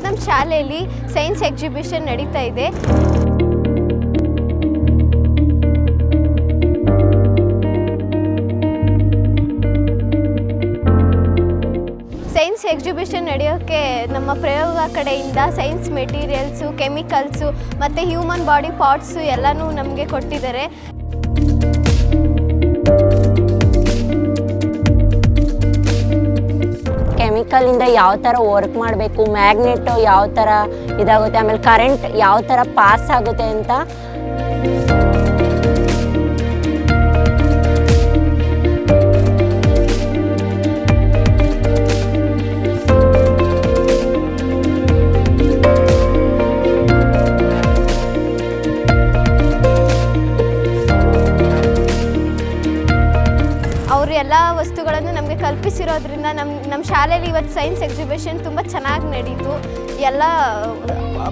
ನಮ್ಮ ಶಾಲೆಯಲ್ಲಿ science exhibition ನಡೀತಾ ಇದೆ. ಸೈನ್ಸ್ ಎಕ್ಸಿಬಿಷನ್ ನಡೆಯೋಕ್ಕೆ ನಮ್ಮ ಪ್ರಯೋಗ ಕಡೆಯಿಂದ ಸೈನ್ಸ್ ಮೆಟೀರಿಯಲ್ಸು, ಕೆಮಿಕಲ್ಸು ಮತ್ತು ಹ್ಯೂಮನ್ ಬಾಡಿ ಪಾರ್ಟ್ಸು ಎಲ್ಲನೂ ನಮಗೆ ಕೊಟ್ಟಿದ್ದಾರೆ. ಕೆಮಿಕಲಿಂದ ಯಾವ ಥರ ವರ್ಕ್ ಮಾಡಬೇಕು, ಮ್ಯಾಗ್ನೆಟು ಯಾವ ಥರ ಇದಾಗುತ್ತೆ, ಆಮೇಲೆ ಕರೆಂಟ್ ಯಾವ ಥರ ಪಾಸ್ ಆಗುತ್ತೆ ಅಂತ ಅವರು ಎಲ್ಲ ವಸ್ತುಗಳನ್ನು ನಮಗೆ ಕಲ್ಪಿಸಿರೋದ್ರಿಂದ ನಮ್ಮ ಶಾಲೆಯಲ್ಲಿ ಇವತ್ತು ಸೈನ್ಸ್ ಎಕ್ಸಿಬಿಷನ್ ತುಂಬ ಚೆನ್ನಾಗಿ ನಡೀತು. ಎಲ್ಲ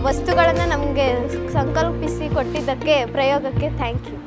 ವಸ್ತುಗಳನ್ನು ನಮಗೆ ಸಂಕಲ್ಪಿಸಿ ಕೊಟ್ಟಿದ್ದಕ್ಕೆ ಪ್ರಯೋಗಕ್ಕೆ ಥ್ಯಾಂಕ್ ಯು.